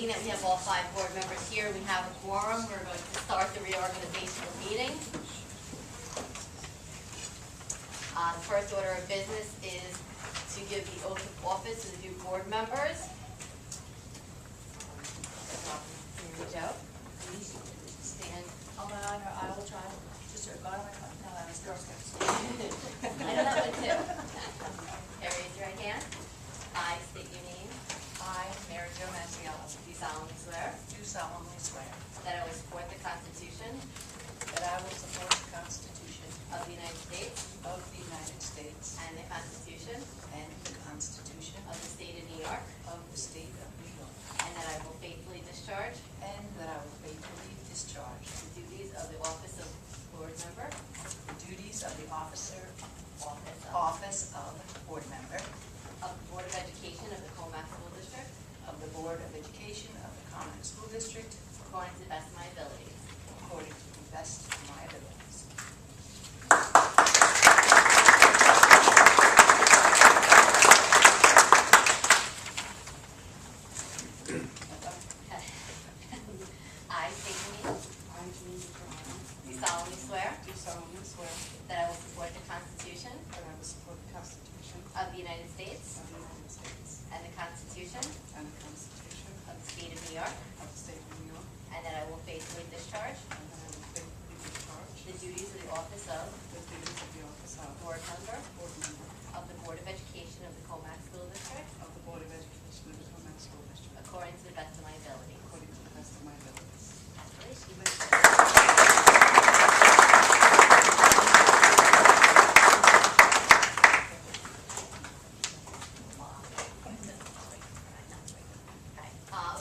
Seeing that we have all 5 board members here, we have a quorum. We're going to start the reorganizational meeting. The first order of business is to give the oath of office to the new board members. Joe, please stand. I will try. Just go on my phone. No, that was Girl Scouts. I know that one too. Okay, raise your right hand. I state your name. I, Mary Jo Massiello, Do solemnly swear do solemnly swear that I will support the Constitution that I will support the Constitution of the United States of the United States and the Constitution and the Constitution of the State of New York, of the State of New York, and that I will faithfully discharge and that I will faithfully discharge the duties of the office of board member the duties of the office of board member of the Board of Education of the Commack School District of the Board of Education of the Commack School District according to the best of my abilities. according to the best of my abilities. I state your name. Do solemnly swear Do solemnly swear that I will support the Constitution that I will support the Constitution of the United States of the United States and the Constitution and the Constitution of the State of New York, of the State of New York, and that I will faithfully discharge and that I will faithfully discharge the duties of the office of the duties of the office of board member board member of the Board of Education of the Commack School District of the Board of Education of the Commack School District according to the best of my ability. according to the best of my abilities.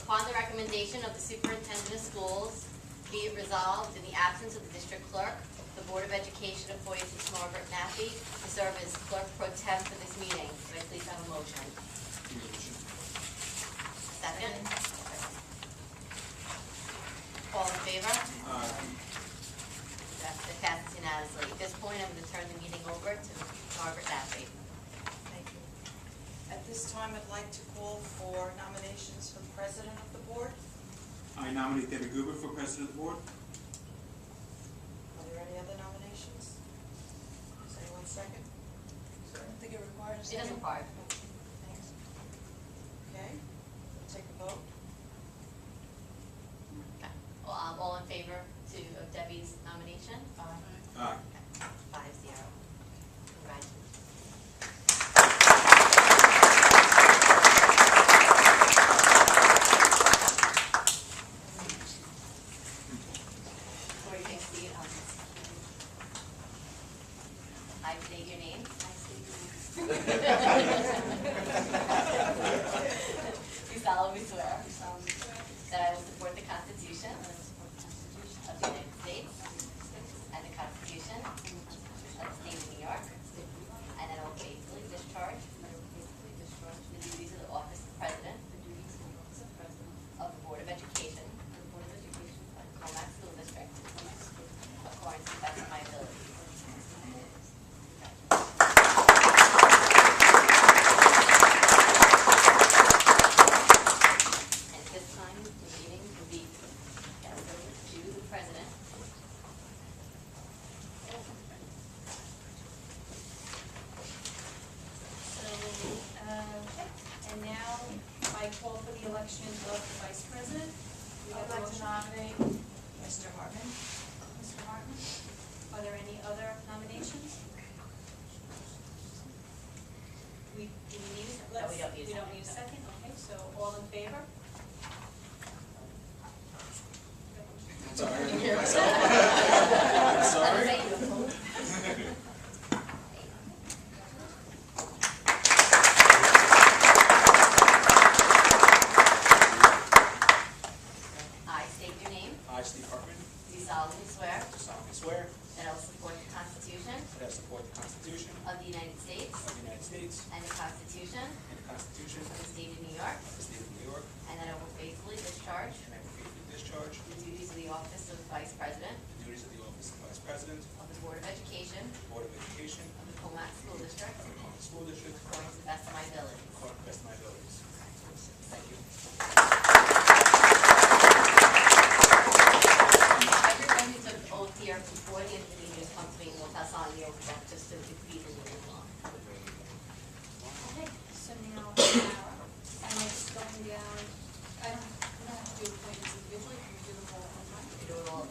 Upon the recommendation of the superintendent of schools, be it resolved in the absence of the district clerk, the Board of Education appoints Margaret Nappy to serve as clerk pro tem for this meeting. Could I please have a motion? Second? All in favor? That passes unanimously. At this point, I'm going to turn the meeting over to Margaret Nappy. Thank you. At this time, I'd like to call for nominations for the president of the board. I nominate David Gruber for president of the board. Are there any other nominations? Is anyone second? I don't think it requires a It doesn't second. require. Thanks. Okay, we'll take a vote. Okay. All in favor of Debbie's nomination? Aye. 5-0. Congratulations. Before you take a seat, I state your name. Do solemnly swear that I will support the Constitution of the United States and the Constitution of the State of New York, and that I will faithfully discharge the duties of the office of president of the Board of Education of the Commack School District according to the best of my ability. And at this time, the meeting will be passed over to the president. And now I call for the election of the vice president. I'd like to nominate Mr. Hartman. Mr. Martin, are there any other nominations? Do we need, No, we don't need a we don't need a second, okay, so all in favor? I'm sorry. I state your name. I, Steve Hartman, Do solemnly swear do solemnly swear that I will support the Constitution that I support the Constitution of the United States of the United States and the Constitution and the Constitution of the State of New York, of the State of New York, and that I will faithfully discharge and I will faithfully discharge the duties of the office of Vice President the duties of the office of Vice President of the Board of Education of the Board of Education of the Commack School District of the Commack School District according to the best of my abilities. according to the best of my abilities. Thank you. And we're just going down, we don't have to do appointments individually, we can do them all at one time. We do it all.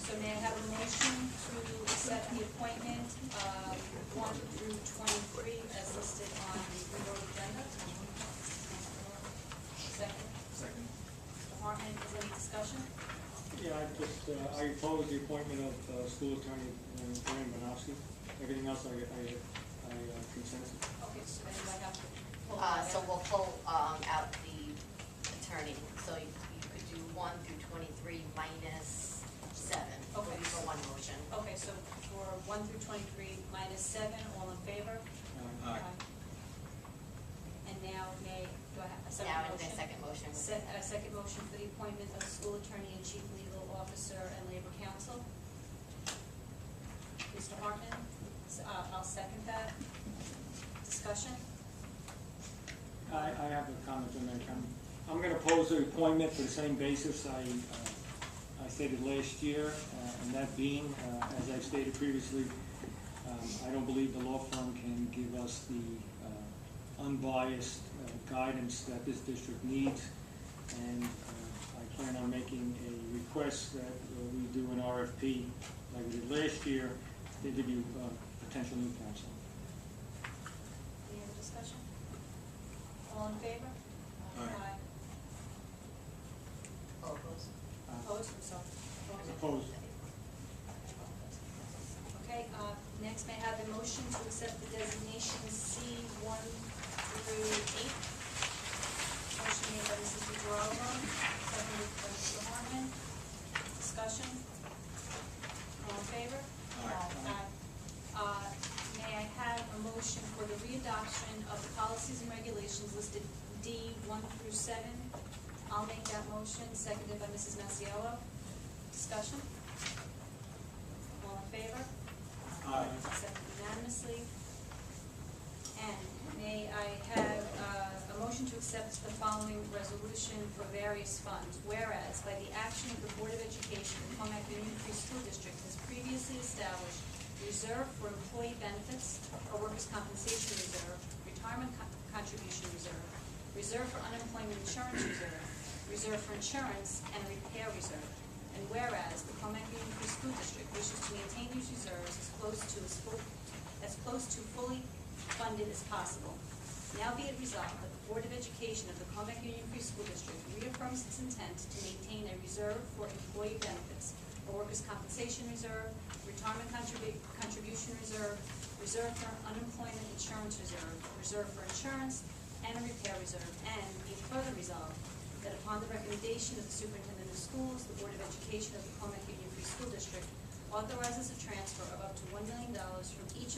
So may I have a motion to accept the appointment of 1 through 23 as listed on the board agenda? Second. Second. Mr. Hartman, is there any discussion? Yeah, I oppose the appointment of school attorney Graham Banowski. Everything else I consent to. Okay, so then do I have to pull that So out? we'll pull out the attorney, so you could do 1 through 23 minus 7. Okay. For one motion. Okay, so for 1 through 23 minus 7, all in favor? Aye. And now do I have a second Now, motion? in the second motion. A second motion for the appointment of school attorney and chief legal officer and labor counsel. Mr. Hartman, I'll second that. Discussion? I have a comment to make. I'm going to oppose the appointment for the same basis I stated last year, and that being, as I've stated previously, I don't believe the law firm can give us the unbiased guidance that this district needs, and I plan on making a request that we do an RFP like we did last year to interview potential new counsel. Any other discussion? All in favor? Aye. All opposed? Opposed, I'm sorry. Opposed. Okay, next may I have a motion to accept the designation C1 through 8. Motion made by Mrs. DeGirolamo, seconded by Mr. Harmon. Discussion? All in favor? Aye. May I have a motion for the readoption of the policies and regulations listed D 1 through 7? I'll make that motion, seconded by Mrs. Masiello. Discussion? All in favor? Aye. Accepted unanimously. And may I have a motion to accept the following resolution for various funds. Whereas, by the action of the Board of Education, the Commack Union Free School District has previously established reserve for employee benefits, a workers' compensation reserve, retirement contribution reserve, reserve for unemployment insurance reserve, reserve for insurance, and a repair reserve. And whereas the Commack Union Free School District wishes to maintain these reserves as close to fully funded as possible. Now be it resolved that the Board of Education of the Commack Union Free School District reaffirms its intent to maintain a reserve for employee benefits, a workers' compensation reserve, retirement contribution reserve, reserve for unemployment insurance reserve, reserve for insurance, and a repair reserve. And be it further resolved that upon the recommendation of the Superintendent of Schools, the Board of Education of the Commack Union Free School District authorizes a transfer of up to $1 million from each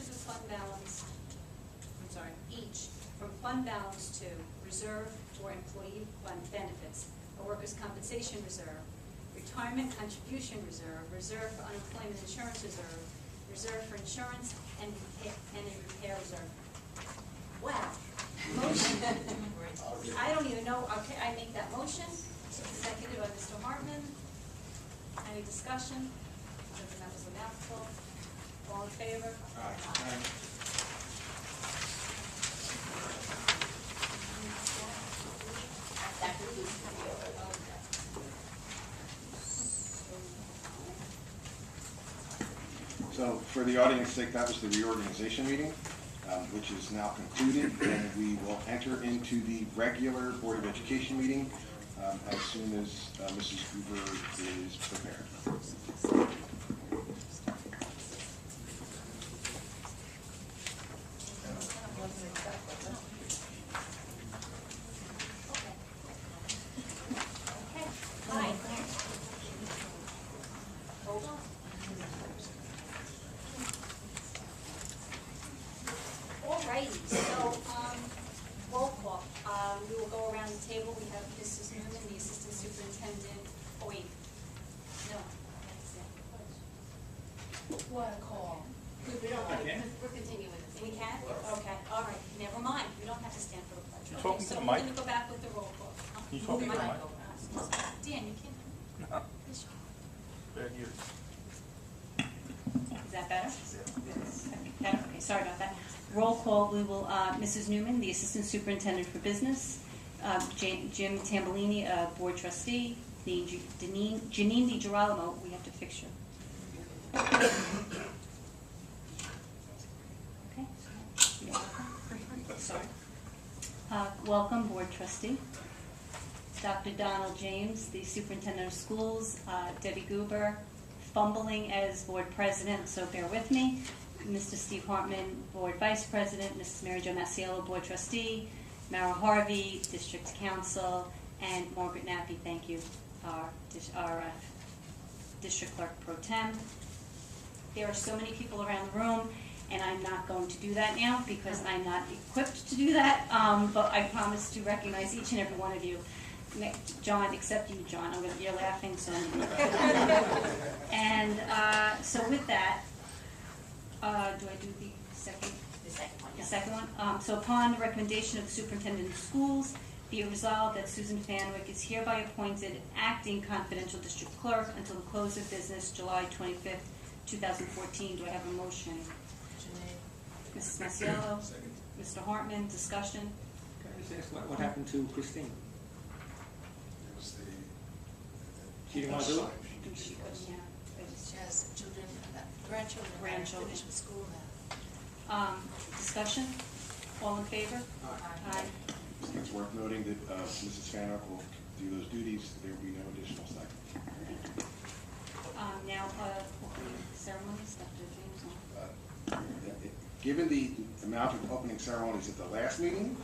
from fund balance to reserve for employee benefits, a workers' compensation reserve, retirement contribution reserve, reserve for unemployment insurance reserve, reserve for insurance, and a repair reserve. Wow. Motion. I don't even know, okay, I make that motion, seconded by Mr. Hartman. Any discussion? That was a mouthful. All in favor? Aye. That concludes the review. So for the audience's sake, that was the reorganization meeting, which is now concluded, and we will enter into the regular Board of Education meeting as soon as Mrs. Hoover is prepared. Okay, hi. Hold on. Alrighty, so, roll call. We will go around the table. We have Mrs. Newman, the Assistant Superintendent. Oh, wait. No. What a call. We don't, we're continuing with the We same. can? Okay, all right, never mind. We don't have to stand for the pledge. You Okay, talking to so the we're mic? gonna go back with the roll call. You talking to the mic? Dan, you can't. No. Yes, you They're here. can. Is that better? Better? Okay, sorry about that. Roll call, we will, Mrs. Newman, the Assistant Superintendent for Business, Jim Tambolini, Board Trustee, Janine DiGirolamo, we have to fix you. Okay. Sorry. Welcome, Board Trustee. Dr. Donald James, the Superintendent of Schools, Debbie Goober, fumbling as Board President, so bear with me. Mr. Steve Hartman, Board Vice President, Mrs. Mary Jo Masiello, Board Trustee, Mara Harvey, District Council, and Margaret Nappy, thank you, our District Clerk Pro Tem. There are so many people around the room, and I'm not going to do that now because I'm not equipped to do that, but I promise to recognize each and every one of you. John, except you, John, you're laughing, so and so with that, do I do the second? The second one, The yes. second one. So upon the recommendation of the Superintendent of Schools, be it resolved that Susan Fanwick is hereby appointed acting confidential district clerk until the close of business July 25th, 2014. Do I have a motion? Janine. Mrs. Masiello? Second. Mr. Hartman, discussion? Can I just ask what happened to Christine? It was the. She didn't want to do it? She couldn't, yeah. She has children, grandchildren. Grandchildren. Finished with school now. Discussion? All in favor? Aye. It's worth noting that Mrs. Fanick will do those duties. There will be no additional stipend. Now, opening ceremonies, Dr. James? Given the amount of opening ceremonies at the last meeting,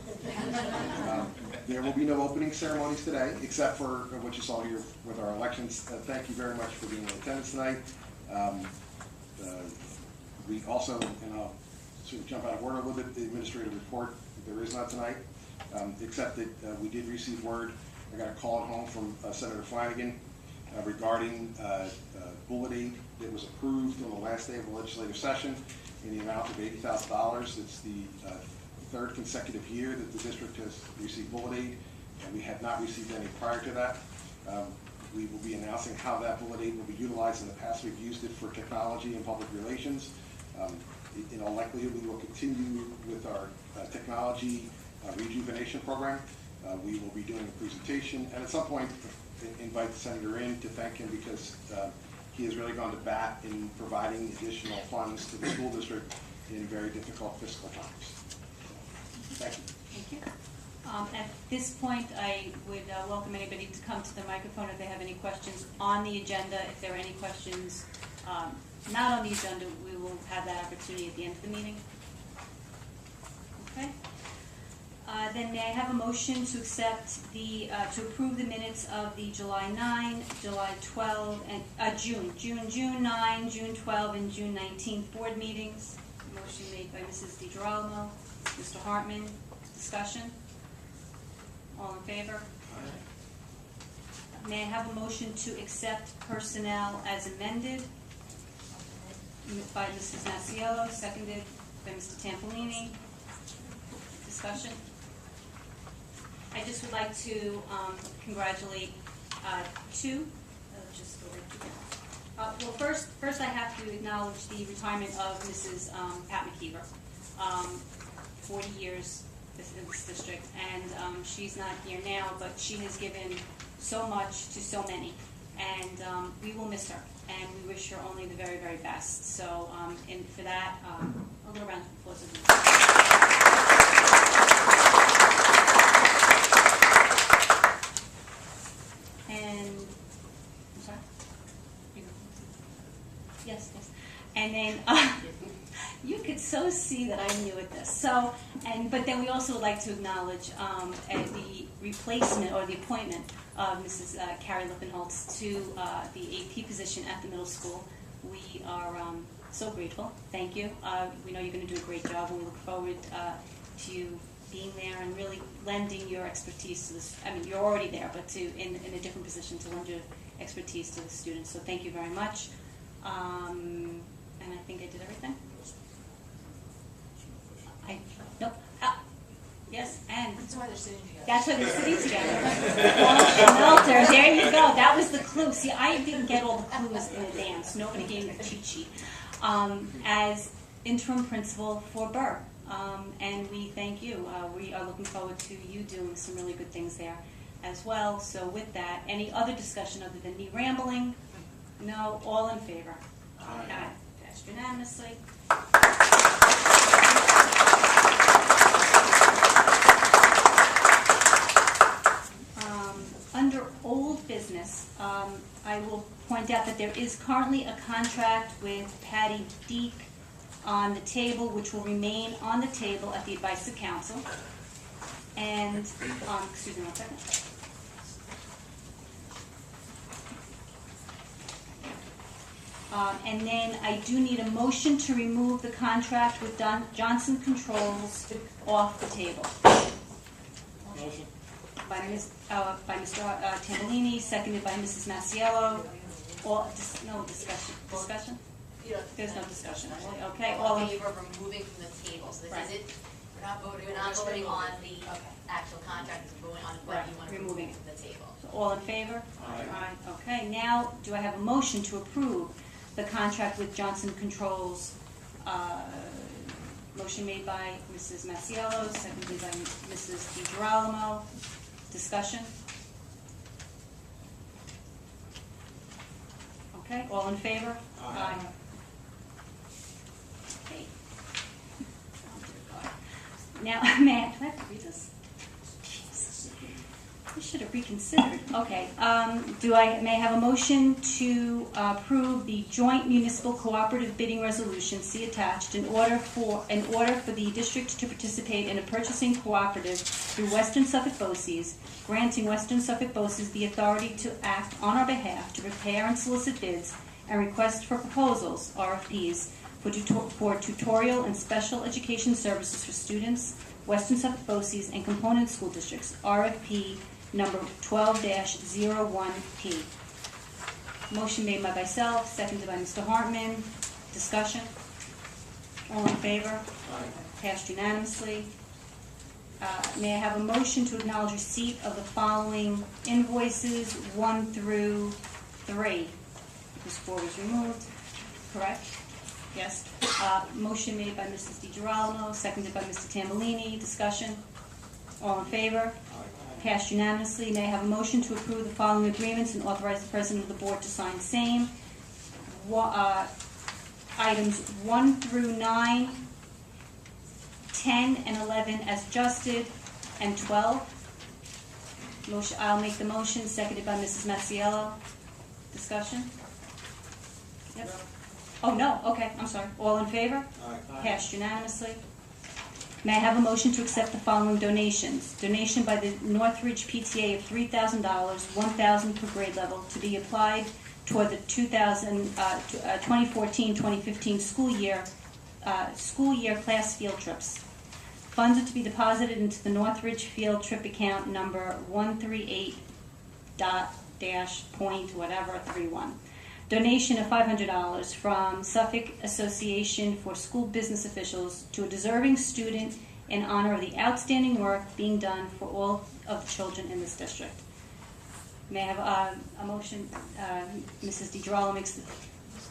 there will be no opening ceremonies today, except for what you saw here with our elections. Thank you very much for being in attendance tonight. We also, and I'll sort of jump out of order a little bit, the administrative report, there is not tonight, except that we did receive word. I got a call at home from Senator Flanagan regarding bullet aid that was approved on the last day of the legislative session in the amount of $80,000. It's the third consecutive year that the district has received bullet aid, and we had not received any prior to that. We will be announcing how that bullet aid will be utilized. In the past, we've used it for technology and public relations. In all likelihood, we will continue with our technology rejuvenation program. We will be doing a presentation, and at some point, invite the senator in to thank him because he has really gone to bat in providing additional funds to the school district in very difficult fiscal times. Thank you. Thank you. At this point, I would welcome anybody to come to the microphone if they have any questions on the agenda. If there are any questions not on the agenda, we will have that opportunity at the end of the meeting. Okay. Then may I have a motion to accept to approve the minutes of the July 9, July 12, and June 9, June 12, and June 19 board meetings. Motion made by Mrs. DiGirolamo. Mr. Hartman, discussion? All in favor? May I have a motion to accept personnel as amended? By Mrs. Masiello, seconded by Mr. Tampolini. Discussion? I just would like to congratulate well, first I have to acknowledge the retirement of Mrs. Pat McKeever. 40 years in this district, and she's not here now, but she has given so much to so many, and we will miss her, and we wish her only the very, very best. So, and for that, a little round of applause. And, I'm sorry? Yes. And then, you could so see that I'm new at this. So, but then we also would like to acknowledge the replacement or the appointment of Mrs. Carrie Lippenholtz to the AP position at the middle school. We are so grateful. Thank you. We know you're going to do a great job, and we look forward to you being there and really lending your expertise to this. I mean, you're already there, but in a different position to lend your expertise to the students. So thank you very much. And I think I did everything. Nope. Yes, and That's why they're sitting together. that's why they're sitting together. Melter, there you go. That was the clue. See, I didn't get all the clues in advance. Nobody gave me the cheat sheet. As interim principal for Burr. and we thank you. We are looking forward to you doing some really good things there as well. So with that, any other discussion other than me rambling? No, all in favor? Aye. Passed unanimously. Under old business, I will point out that there is currently a contract with Patty Deek on the table, which will remain on the table at the advice of council. And, excuse me one second. And then I do need a motion to remove the contract with Johnson Controls off the table. Motion. By Mr. Tambolini, seconded by Mrs. Masiello. No discussion. Discussion? There's no discussion. Okay, all in favor of removing from the table, so this Right. is it. We're not voting. We're not voting on the actual contract, we're voting on what you want to remove Removing it. from the table. All in favor? Aye. Okay, now, do I have a motion to approve the contract with Johnson Controls? Motion made by Mrs. Masiello, seconded by Mrs. DiGirolamo. Discussion? Okay, all in favor? Aye. Okay. Now, may I have to read this? Jesus. I should have reconsidered. Okay, may I have a motion to approve the joint municipal cooperative bidding resolution, see attached, in order for the district to participate in a purchasing cooperative through Western Suffolk BOCES, granting Western Suffolk BOCES the authority to act on our behalf to prepare and solicit bids and request for proposals, RFPs, for tutorial and special education services for students, Western Suffolk BOCES and component school districts, RFP number 12-01P. Motion made by myself, seconded by Mr. Hartman. Discussion? All in favor? Passed unanimously. May I have a motion to acknowledge receipt of the following invoices, 1 through 3? Because 4 was removed, correct? Yes. Motion made by Mrs. DiGirolamo, seconded by Mr. Tambolini. Discussion? All in favor? Passed unanimously. May I have a motion to approve the following agreements and authorize the President of the Board to sign same? Items 1 through 9, 10 and 11 as adjusted, and 12. Motion, I'll make the motion, seconded by Mrs. Masiello. Discussion? Yep. Oh, no, okay, I'm sorry. All in favor? Passed unanimously. May I have a motion to accept the following donations? Donation by the Northridge PTA of $3,000, $1,000 per grade level, to be applied toward the 2014-2015 school year class field trips. Funds are to be deposited into the Northridge field trip account number 138.-point-whatever-31. Donation of $500 from Suffolk Association for School Business Officials to a deserving student in honor of the outstanding work being done for all of the children in this district. May I have a motion? Mrs. DiGirolamo makes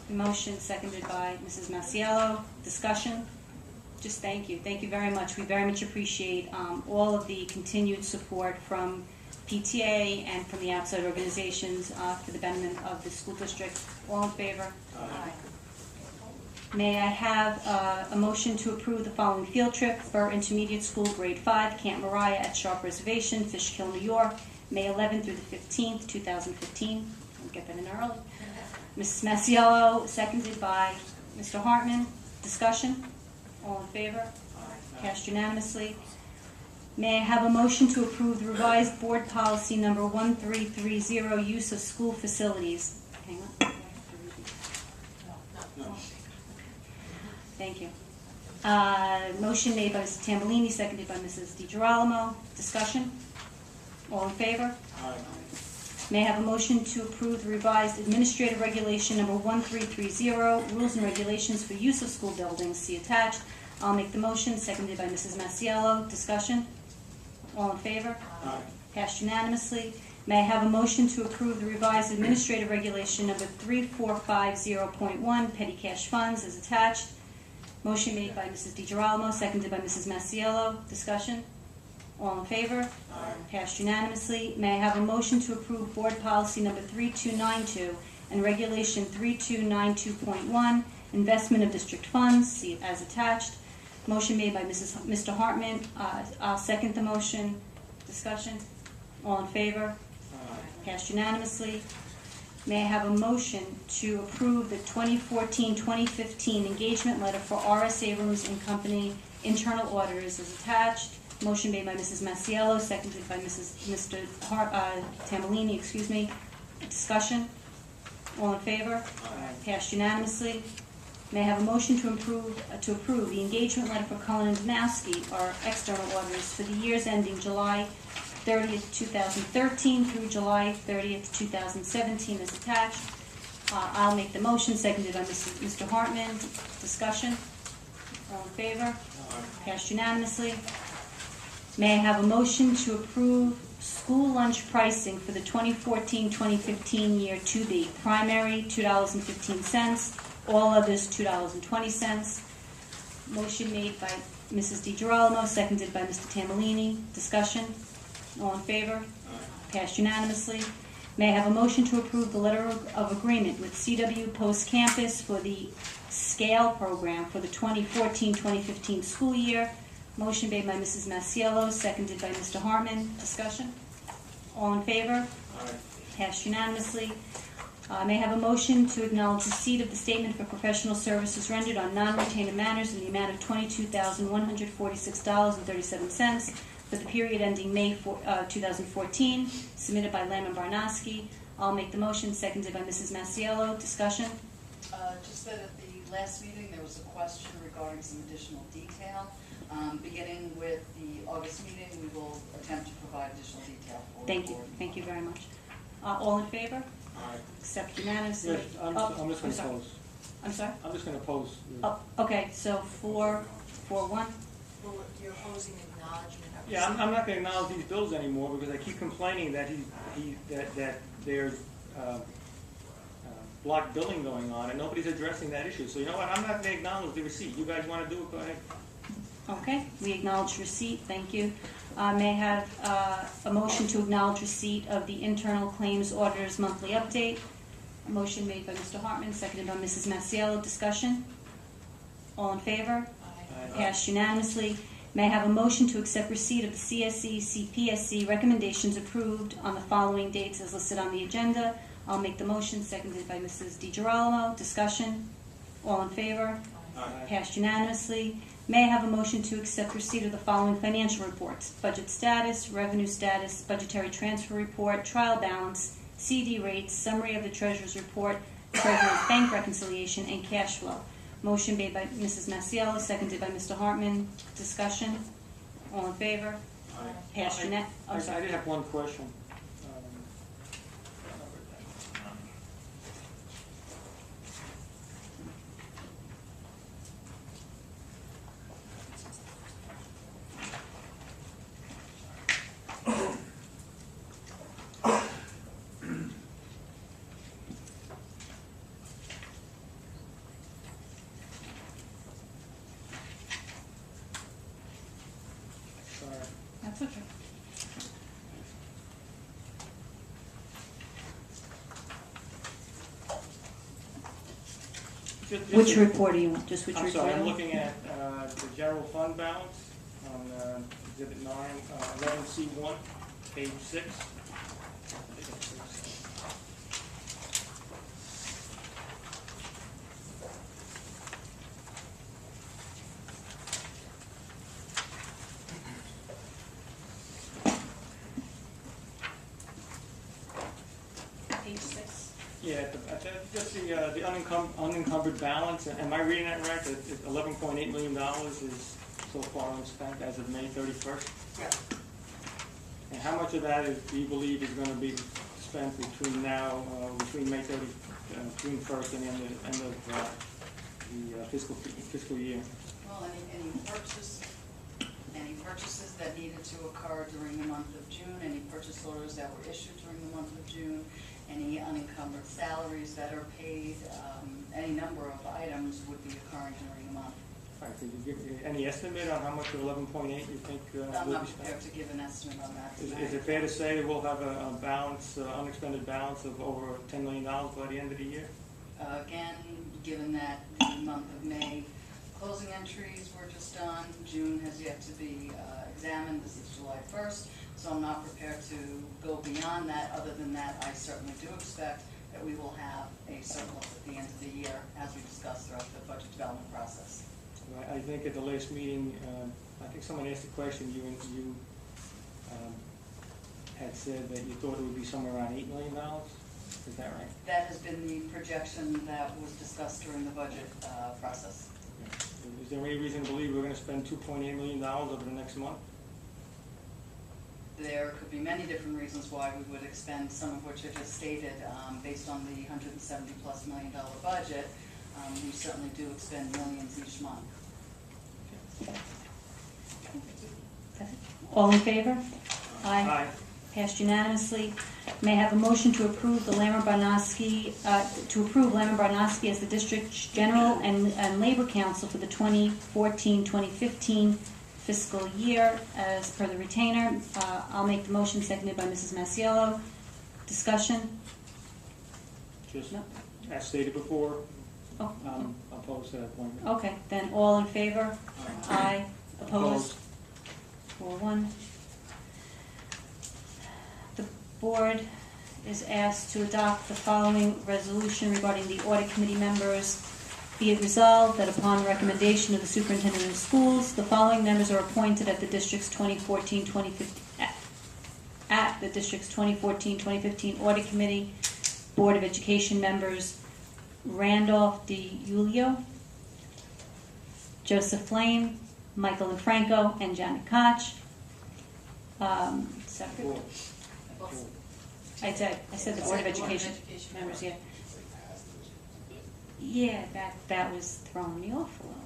the motion, seconded by Mrs. Masiello. Discussion? Just thank you. Thank you very much. We very much appreciate all of the continued support from PTA and from the outside organizations for the betterment of the school district. All in favor? Aye. May I have a motion to approve the following field trip for intermediate school grade 5, Camp Moriah at Sharp Reservation, Fishkill, New York, May 11th through the 15th, 2015. I'll get that in early. Mrs. Masiello, seconded by Mr. Hartman. Discussion? All in favor? Passed unanimously. May I have a motion to approve the revised board policy number 1330, use of school facilities? Hang on. No. Thank you. Motion made by Mr. Tambolini, seconded by Mrs. DiGirolamo. Discussion? All in favor? Aye. May I have a motion to approve the revised administrative regulation number 1330, rules and regulations for use of school buildings, see attached. I'll make the motion, seconded by Mrs. Masiello. Discussion? All in favor? Aye. Passed unanimously. May I have a motion to approve the revised administrative regulation number 3450.1, petty cash funds, as attached. Motion made by Mrs. DeGirolamo, seconded by Mrs. Masiello. Discussion? All in favor? Passed unanimously. May I have a motion to approve Board Policy Number 3292 and Regulation 3292.1, Investment of District Funds, see it as attached. Motion made by Mr. Hartman. I'll second the motion. Discussion? All in favor? Passed unanimously. May I have a motion to approve the 2014-2015 engagement letter for R.S. Abrams and Company internal auditors as attached. Motion made by Mrs. Masiello, seconded by Mr. Tambolini, excuse me. Discussion? All in favor? Passed unanimously. May I have a motion to approve the engagement letter for Cullen and Danowski, our external auditors, for the years ending July 30th, 2013 through July 30th, 2017 as attached. I'll make the motion, seconded by Mr. Hartman. Discussion? All in favor? Passed unanimously. May I have a motion to approve school lunch pricing for the 2014-2015 year to be primary $2.15, all others $2.20. Motion made by Mrs. DeGirolamo, seconded by Mr. Tambolini. Discussion? All in favor? Passed unanimously. May I have a motion to approve the letter of agreement with CW Post Campus for the SCALE program for the 2014-2015 school year? Motion made by Mrs. Masiello, seconded by Mr. Hartman. Discussion? All in favor? Passed unanimously. May I have a motion to acknowledge receipt of the statement for professional services rendered on non-retained matters in the amount of $22,146.37 for the period ending May 2014, submitted by Lamb and Barnoski. I'll make the motion, seconded by Mrs. Masiello. Discussion? Just that at the last meeting, there was a question regarding some additional detail. Beginning with the August meeting, we will attempt to provide additional detail for the Thank you. board. Thank you very much. All in favor? Accept unanimously. Yes, I'm just going to sorry. oppose. I'm sorry? I'm just going to oppose. Oh, okay, so 4-1. Well, you're opposing acknowledgement of. Yeah, I'm not going to acknowledge these bills anymore because I keep complaining that that there's block billing going on and nobody's addressing that issue. So you know what? I'm not going to acknowledge the receipt. You guys want to do it? Go ahead. Okay, we acknowledge receipt, thank you. May I have a motion to acknowledge receipt of the internal claims auditor's monthly update? A motion made by Mr. Hartman, seconded by Mrs. Masiello. Discussion? All in favor? Passed unanimously. May I have a motion to accept receipt of the CSE, CPSC recommendations approved on the following dates as listed on the agenda? I'll make the motion, seconded by Mrs. DeGirolamo. Discussion? All in favor? Passed unanimously. May I have a motion to accept receipt of the following financial reports: budget status, revenue status, budgetary transfer report, trial balance, CD rates, summary of the treasurer's report, treasurer's bank reconciliation, and cash flow. Motion made by Mrs. Masiello, seconded by Mr. Hartman. Discussion? All in favor? Passed I did have one question. Sorry. That's okay. Which report do you want? Just which I'm report? sorry, I'm looking at the general fund balance on Exhibit 9, 11C1, page 6. Page 6. Yeah, just the unencumbered balance. Am I reading that right? That $11.8 million is so far unspent as of May 31st? Yeah. And how much of that do you believe is going to be spent between now, between May 30, June 1st and the end of the fiscal year? Well, any purchases that needed to occur during the month of June, any purchase orders that were issued during the month of June, any unencumbered salaries that are paid, any number of items would be occurring during the month. All right, could you give any estimate on how much of 11.8 you think I'm will not be spent? prepared to give an estimate on that. Is it fair to say we'll have a balance, unexpended balance of over $10 million by the end of the year? Again, given that the month of May closing entries were just done, June has yet to be examined, this is July 1st, so I'm not prepared to go beyond that. Other than that, I certainly do expect that we will have a surplus at the end of the year, as we discussed throughout the budget development process. I think at the last meeting, I think someone asked a question, you had said that you thought it would be somewhere around $8 million, is that right? That has been the projection that was discussed during the budget process. Is there any reason to believe we're going to spend $2.8 million over the next month? There could be many different reasons why we would expend, some of which I just stated, based on the $170+ million budget. We certainly do expend millions each month. All in favor? Aye. Passed unanimously. May I have a motion to approve the Lammer-Barnosky, as the district's general and labor counsel for the 2014-2015 fiscal year as per the retainer. I'll make the motion, seconded by Mrs. Masiello. Discussion? Just No. as stated before, Oh, opposed to that appointment. okay, then all in favor? Aye. Opposed? 4-1. The board is asked to adopt the following resolution regarding the audit committee members. Be it resolved that upon recommendation of the superintendent of schools, the following members are appointed at the district's 2014-2015 audit committee. Board of Education members Randolph DiIulio, Joseph Lane, Michael Infranco, and Janet Koch. Second. I said the Board of Education members, yeah. Yeah, that was throwing me off a little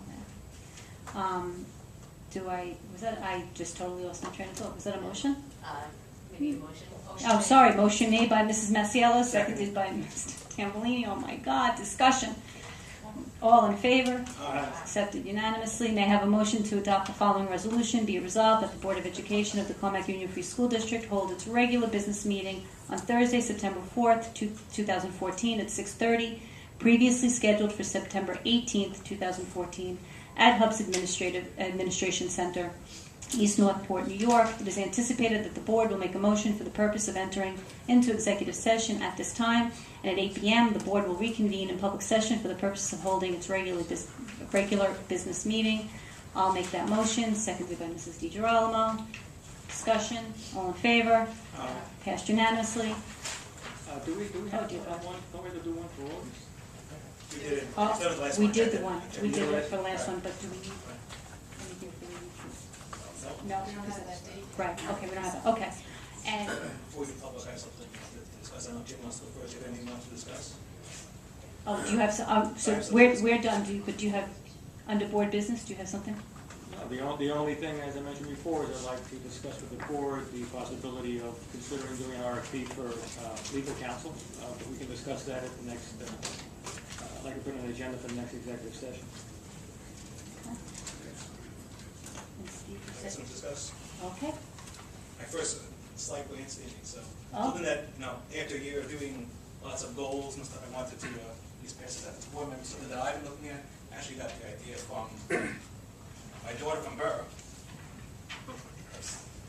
bit. I just totally lost my train of thought. Was that a motion? Maybe a motion. Oh, sorry, motion made by Mrs. Masiello, seconded by Mr. Tambolini. Oh my God, discussion. All in favor? Accepted unanimously. May I have a motion to adopt the following resolution? Be it resolved that the Board of Education of the Commack Union Free School District hold its regular business meeting on Thursday, September 4th, 2014 at 6:30, previously scheduled for September 18th, 2014, at Hub's Administration Center, East Northport, New York. It is anticipated that the board will make a motion for the purpose of entering into executive session at this time, and at 8 p.m. the board will reconvene in public session for the purpose of holding its regular business meeting. I'll make that motion, seconded by Mrs. DiGirolamo. Discussion, all in favor? Passed unanimously. Do we have dear God. one? Don't we have to do one for August? We did it. Oh, That was the last we one. did the one. We Yeah. did it for the last one, but do we need anything for the No, We don't have that date. right, okay, we don't have that, okay. And, Before the public has something to discuss, I don't know if Jim wants to go first, do you have anything else to discuss? oh, do you have, so I have we're done, but do you have, under board business, do you have something? No, the only thing, as I mentioned before, is I'd like to discuss with the board the possibility of considering doing an RFP for legal counsel. But we can discuss that at the next, I'd like to put on the agenda for the next executive session. And Steve, you I said- have something to discuss. Okay, My first slight landscaping, so, Oh. other than that, after a year of doing lots of goals and stuff, I wanted to, these passes out to board members, something that I've been looking at, actually got the idea from my daughter from Borough.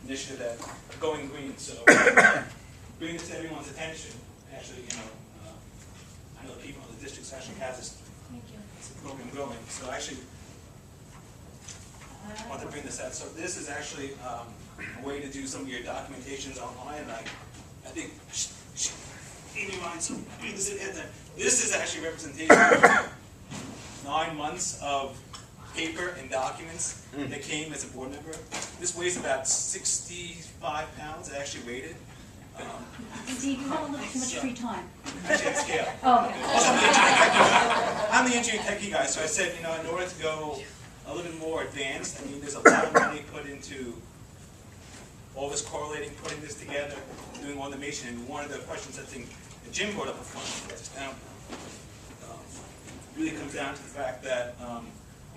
Initiative that, going green, so, bringing this to everyone's attention, actually, I know people in the districts actually have this program going, so actually, I want to bring this out. So this is actually a way to do some of your documentations online, and I think Amy minds doing this ahead of time. This is actually representation of 9 months of paper and documents that came as a board member. This weighs about 65 pounds. I actually weighed it. Steve, you have a little too much free time. Actually, at scale. Oh, okay. I'm the engineering techie guy, so I said, in order to go a little bit more advanced, there's a lot of money put into all this correlating, putting this together, doing automation. And one of the questions I think that Jim brought up before, just now, really comes down to the fact that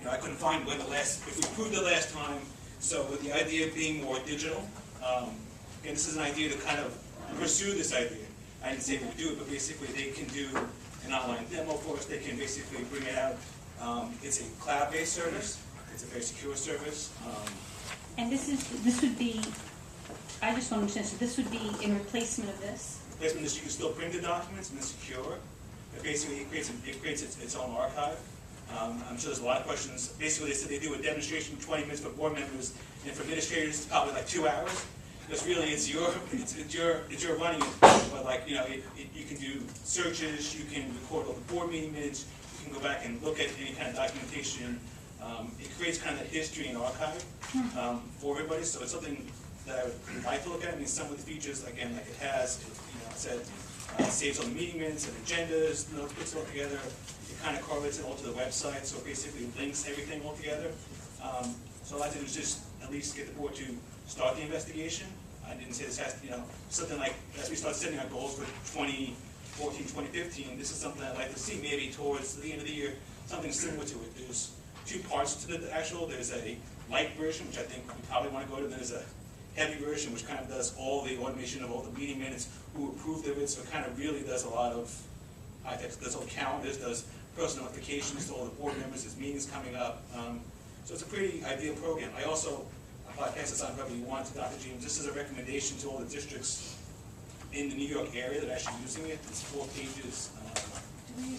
I couldn't find when if we approved it last time. So with the idea of being more digital, and this is an idea to kind of pursue this idea. I didn't say we would do it, but basically they can do an online demo for us. They can basically bring it out. It's a cloud-based service. It's a very secure service. And this would be, I just want to understand, so this would be in replacement of this? Replacement is you can still print the documents and it's secure. But basically it creates its own archive. I'm sure there's a lot of questions. Basically they said they do a demonstration 20 minutes for board members, and for administrators it's probably like 2 hours. Because really it's your running it. But like, you can do searches, you can record all the board meeting minutes, you can go back and look at any kind of documentation. It creates kind of history and archive for everybody, so it's something that I would like to look at. I mean, some of the features, again, like it has, it said, saves all the meeting minutes and agendas, puts it all together. It kind of correlates it all to the website, so basically links everything all together. So I'd like to do is just at least get the board to start the investigation. I didn't say this has to, something like, as we start setting our goals for 2014, 2015, this is something I'd like to see maybe towards the end of the year, something similar to it. There's 2 parts to the actual. There's a light version, which I think we probably want to go to, and then there's a heavy version, which kind of does all the automation of all the meeting minutes, who approved of it, so it kind of really does a lot of, does all the calendars, does personal notifications to all the board members, there's meetings coming up. So it's a pretty ideal program. I also, I'll pass this on whoever you want to Dr. James. This is a recommendation to all the districts in the New York area that are actually using it. It's 4 pages. You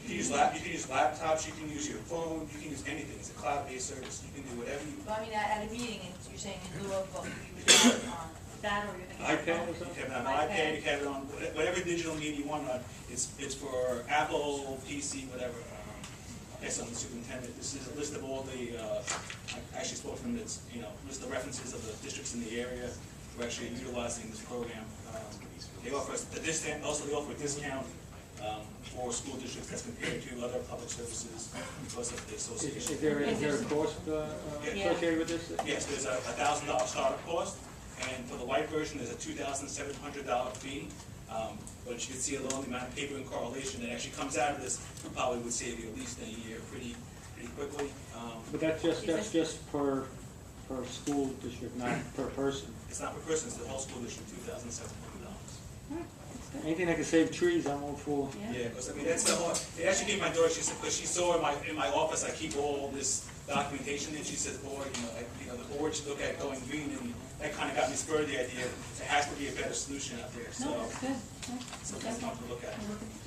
can use laptops, you can use your phone, you can use anything. It's a cloud-based service. You can do whatever you want. Well, I mean, at a meeting, you're saying in lieu of what you would do on That or you're thinking. iPad or You something? can have it on an iPad, you can have it on whatever digital media you want. It's for Apple, PC, whatever. Okay, so I'm the superintendent. This is a list of all the, I actually spoke from this, list of references of the districts in the area who are actually utilizing this program. They offer us a discount, also they offer a discount for school districts as compared to other public services because of the association. Is there a cost associated with this? Yes, there's a $1,000 startup cost, and for the light version, there's a $2,700 fee. But you can see along the amount of paper and correlation that actually comes out of this, probably would save you at least a year pretty quickly. But that's just per school district, not per person. It's not per person, it's the whole school district, $2,700. Anything that can save trees, I'm all for. Yeah, because I mean, that's the whole, it actually gave my daughter, she said, because she saw in my office, I keep all this documentation, and she says, boy, the board should look at going green, and that kind of got me spurred the idea, there has to be a better solution out there, so. No, that's good. So that's something to look at.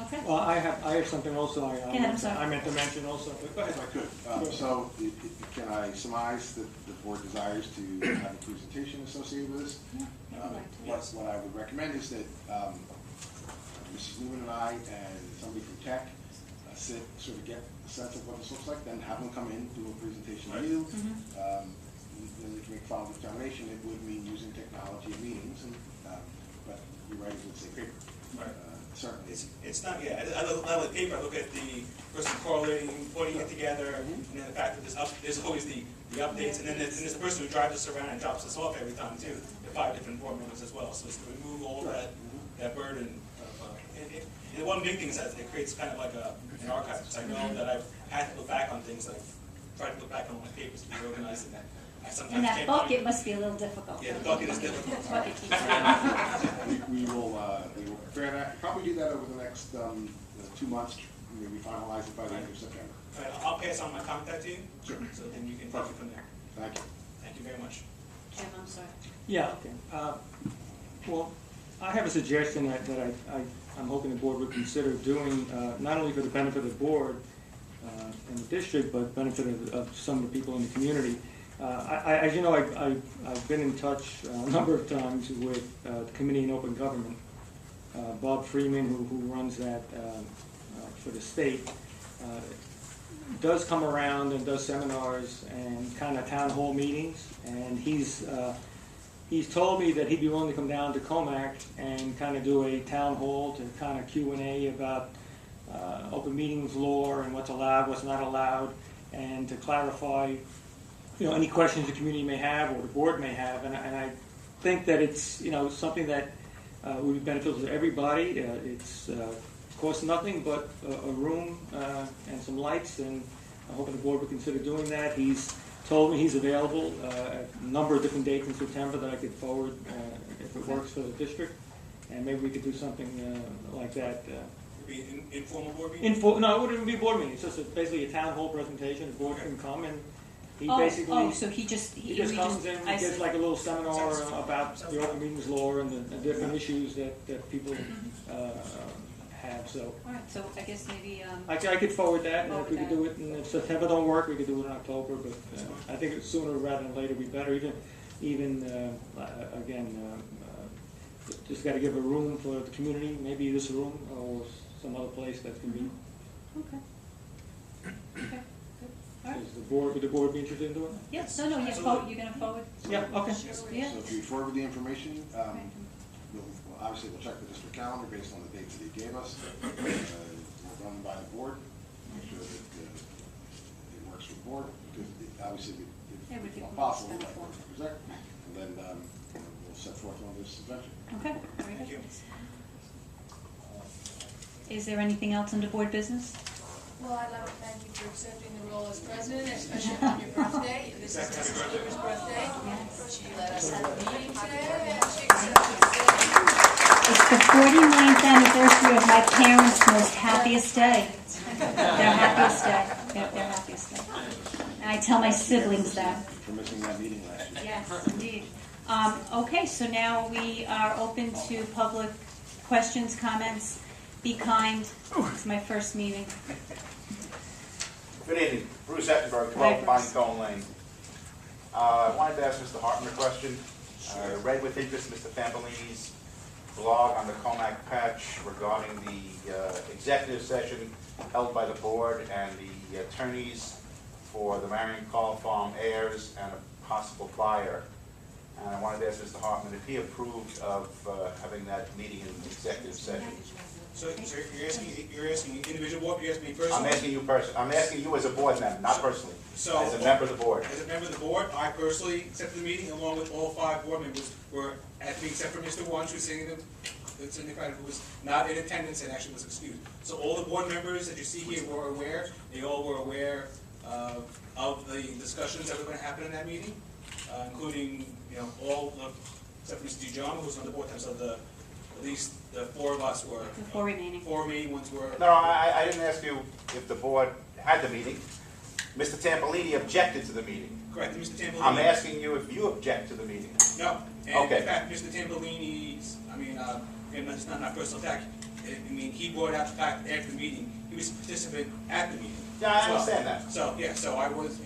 Okay. Well, I have something also I'm sorry. I meant to mention also, but go ahead. If I could, so can I surmise that the board desires to have a presentation associated with this? Yeah, I would like to. What I would recommend is that Mrs. Newman and I and somebody from tech sit, sort of get a sense of what this looks like, then have them come in, do a presentation to you. Then we can make final determination. It would mean using technology in meetings, but you're right, it would say paper. Right. Certainly. It's not, yeah, I look at paper, I look at the person correlating, putting it together, and then the fact that there's always the updates, and then there's the person who drives us around and drops us off every time too. There are 5 different board members as well, so it's to remove all that burden. And one big thing is that it creates kind of like an archive, because I know that I've had to look back on things, I've tried to look back on all my papers to be organized, and I sometimes And that can't bucket find. must be a little difficult. Yeah, the bucket is difficult. Bucket keeps We will prepare that, probably do that over the next 2 months, maybe finalize it by the end of September. All right, I'll pass on my contact to you, Sure. so then you can take it from there. Thank you. Thank you very much. Kim, I'm sorry. Yeah, okay. Well, I have a suggestion that I'm hoping the board would consider doing, not only for the benefit of the board and the district, but benefit of some of the people in the community. As you know, I've been in touch a number of times with the Committee on Open Government. Bob Freeman, who runs that for the state, does come around and does seminars and kind of town hall meetings, and he's told me that he'd be willing to come down to Commack and kind of do a town hall to kind of Q&A about open meetings law and what's allowed, what's not allowed, and to clarify, any questions the community may have or the board may have. And I think that it's, something that would be beneficial to everybody. It's costs nothing but a room and some lights, and I'm hoping the board would consider doing that. He's told me he's available at a number of different dates in September that I could forward if it works for the district. And maybe we could do something like that. Be an informal board meeting? No, it wouldn't even be a board meeting. It's just basically a town hall presentation. The board can come and he basically... so he just... He just comes in and gives like a little seminar about the open meetings law and the different issues that people have, so. All right, so I guess maybe... I could forward that, and if Forward we could that. do it in September don't work, we could do it in October, but I think it's sooner rather than later would be better, even again, just gotta give a room for the community, maybe this room or some other place that's convenient. Okay. Okay, good. All right. Would the board be interested in doing that? Yes, no, you're gonna forward? Yeah, okay. Yeah. So if you forward the information, obviously we'll check the district calendar based on the dates that he gave us. We'll run by the board, make sure that it works for the board, because obviously if it's not possible, we'd like to present, and then we'll set forth on this adventure. Okay, very Thank good. you. Is there anything else under board business? Well, I'd like to thank you for accepting the role as president, especially on your birthday. This is Mrs. Kluger's birthday. She let us have a meeting today, and she accepted It's the 49th anniversary of my parents' most happiest day. Their happiest day. Their happiest day. And I tell my siblings that. For missing that meeting last year. Yes, indeed. Okay, so now we are open to public questions, comments. Be kind. It's my first meeting. Good evening, Bruce Ettenberg, Hi, 12 Bruce. Pinecone Lane. I wanted to ask Mr. Hartman a question. I read with interest Mr. Fampolini's blog on the Commack patch regarding the executive session held by the board and the attorneys for the Marion Call Farm heirs and a possible buyer. And I wanted to ask Mr. Hartman if he approved of having that meeting in the executive session. So you're asking individual board, you're asking me personally? I'm asking you as a board member, not personally, So- as a member of the board. As a member of the board, I personally accepted the meeting along with all 5 board members were at the meeting, except for Mr. Wunsch, who's sitting in the crowd, who was not in attendance and actually was excused. So all the board members that you see here were aware, they all were aware of the discussions that were going to happen in that meeting, including, all of, except for Mr. DiGiorno, who's on the board, so at least the 4 of us were. The 4 remaining. 4 remaining ones were. No, I didn't ask you if the board had the meeting. Mr. Tampolini objected to the meeting. Correct, Mr. Tampolini. I'm asking you if you object to the meeting. No, and Okay. in fact, Mr. Tampolini's, and it's not my personal attack, he brought out the fact after the meeting, he was a participant at the meeting. Yeah, I as well. understand that. So, so I was,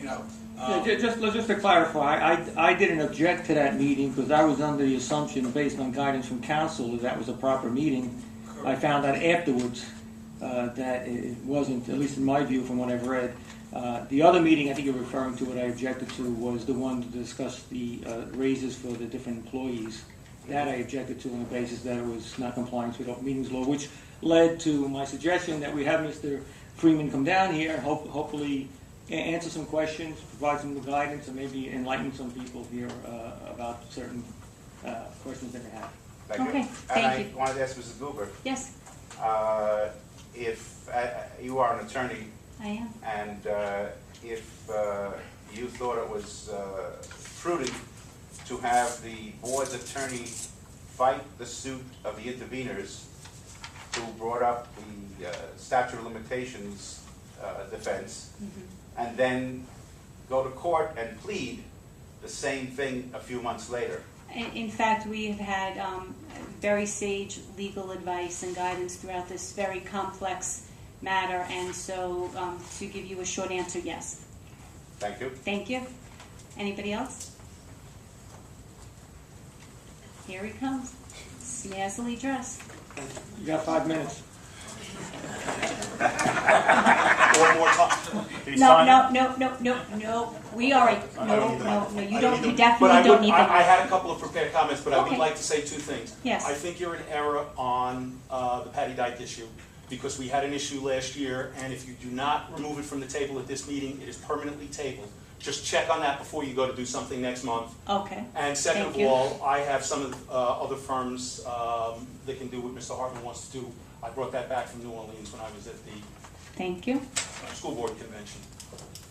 Just to clarify, I didn't object to that meeting because I was under the assumption, based on guidance from council, that was a proper meeting. I found out afterwards that it wasn't, at least in my view from what I've read. The other meeting I think you're referring to, what I objected to, was the one to discuss the raises for the different employees. That I objected to on the basis that it was not compliance with open meetings law, which led to my suggestion that we have Mr. Freeman come down here and hopefully answer some questions, provide some guidance, and maybe enlighten some people here about certain questions that they have. Thank you. Okay, thank And I you. wanted to ask Mrs. Goober, Yes, if you are an attorney, I am. and if you thought it was prudent to have the board's attorney fight the suit of the interveners who brought up the statute of limitations defense, and then go to court and plead the same thing a few months later. In fact, we have had very sage legal advice and guidance throughout this very complex matter, and so to give you a short answer, yes. Thank you. Thank you. Anybody else? Here he comes, snazzily dressed. You got 5 minutes. One more time. No. We are, you don't, you definitely But I don't need I that. had a couple of prepared comments, but I would Okay. like to say 2 things. Yes. I think you're in error on the Patty Dyke issue, because we had an issue last year, and if you do not remove it from the table at this meeting, it is permanently tabled. Just check on that before you go to do something next month. Okay. And second Thank of you. all, I have some of the other firms that can do what Mr. Hartman wants to do. I brought that back from New Orleans when I was at the Thank you. school board convention.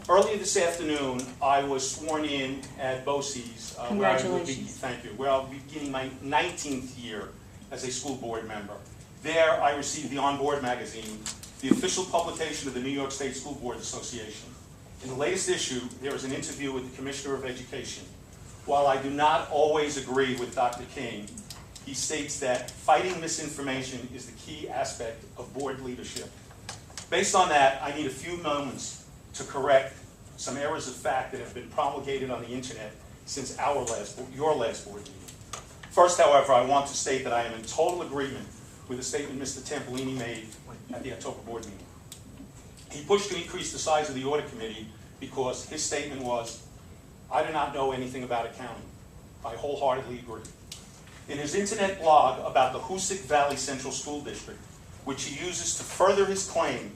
Earlier this afternoon, I was sworn in at BOCES. Congratulations. Thank you. Where I'll be beginning my 19th year as a school board member. There, I received the On Board magazine, the official publication of the New York State School Board Association. In the latest issue, there is an interview with the Commissioner of Education. While I do not always agree with Dr. King, he states that fighting misinformation is the key aspect of board leadership. Based on that, I need a few moments to correct some errors of fact that have been promulgated on the internet since your last board meeting. First, however, I want to state that I am in total agreement with the statement Mr. Tampolini made at the October board meeting. He pushed to increase the size of the audit committee because his statement was, "I do not know anything about accounting." I wholeheartedly agree. In his internet blog about the Hoosick Valley Central School District, which he uses to further his claim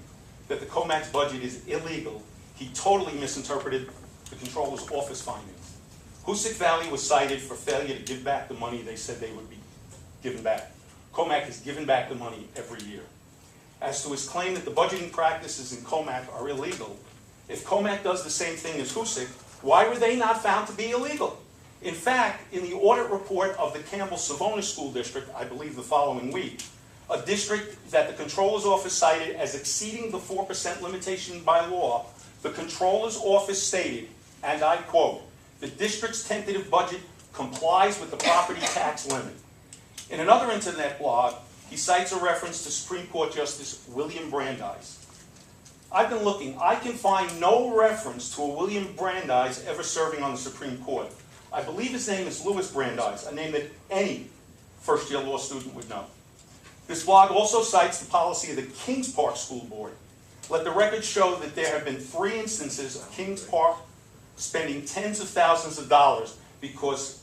that the Commack's budget is illegal, he totally misinterpreted the Comptroller's office findings. Hoosick Valley was cited for failure to give back the money they said they would be given back. Commack has given back the money every year. As to his claim that the budgeting practices in Commack are illegal, if Commack does the same thing as Hoosick, why were they not found to be illegal? In fact, in the audit report of the Campbell-Savona School District, I believe the following week, a district that the Comptroller's Office cited as exceeding the 4% limitation by law, the Comptroller's Office stated, and I quote, "The district's tentative budget complies with the property tax limit." In another internet blog, he cites a reference to Supreme Court Justice William Brandeis. I've been looking. I can find no reference to a William Brandeis ever serving on the Supreme Court. I believe his name is Louis Brandeis, a name that any first-year law student would know. This blog also cites the policy of the Kings Park School Board. Let the record show that there have been 3 instances of Kings Park spending tens of thousands of dollars because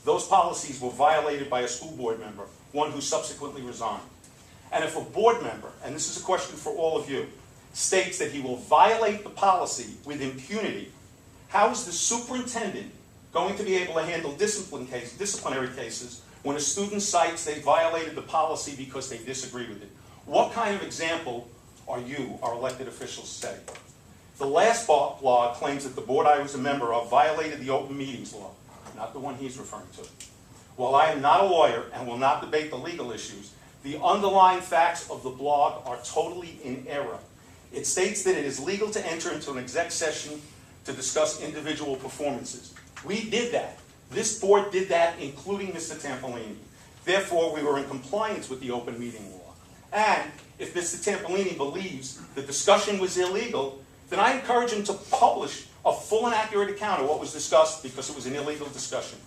those policies were violated by a school board member, one who subsequently resigned. And if a board member, and this is a question for all of you, states that he will violate the policy with impunity, how is the superintendent going to be able to handle disciplinary cases when a student cites they violated the policy because they disagree with it? What kind of example are you, our elected officials, setting? The last blog claims that the board I was a member of violated the open meetings law, not the one he's referring to. While I am not a lawyer and will not debate the legal issues, the underlying facts of the blog are totally in error. It states that it is legal to enter into an exec session to discuss individual performances. We did that. This board did that, including Mr. Tampolini. Therefore, we were in compliance with the open meeting law. And if Mr. Tampolini believes the discussion was illegal, then I encourage him to publish a full and accurate account of what was discussed because it was an illegal discussion.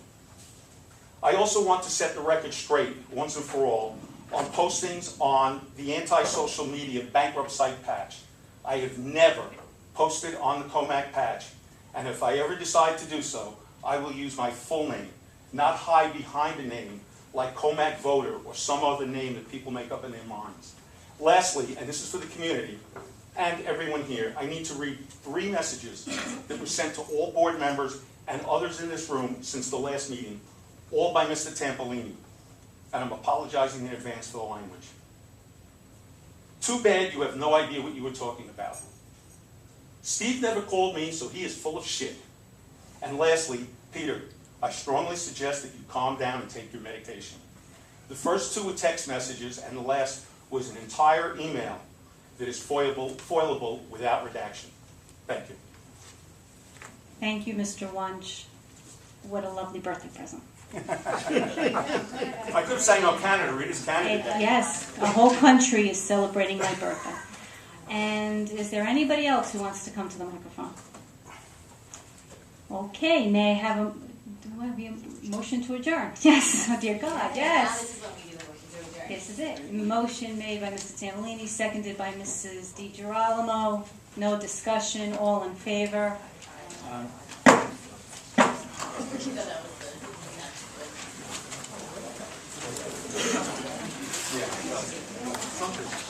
I also want to set the record straight, once and for all, on postings on the anti-social media bankrupt site patch. I have never posted on the Commack patch, and if I ever decide to do so, I will use my full name, not hide behind a name like Commack Voter or some other name that people make up in their minds. Lastly, and this is for the community and everyone here, I need to read 3 messages that were sent to all board members and others in this room since the last meeting, all by Mr. Tampolini, and I'm apologizing in advance for the language. Too bad you have no idea what you were talking about. Steve never called me, so he is full of shit. And lastly, Peter, I strongly suggest that you calm down and take your medication. The first 2 were text messages, and the last was an entire email that is foilable without redaction. Thank you. Thank you, Mr. Wunsch. What a lovely birthday present. I could have sang "O Canada," Rita's Canada Day. Yes, the whole country is celebrating my birthday. And is there anybody else who wants to come to the microphone? Okay, may I have a motion to adjourn? Yes, oh dear God, Now yes. this is when we do the motion to adjourn. This is it. Motion made by Mr. Tampolini, seconded by Mrs. DiGirolamo. No discussion, all in favor. Even though that was the next one. Yeah.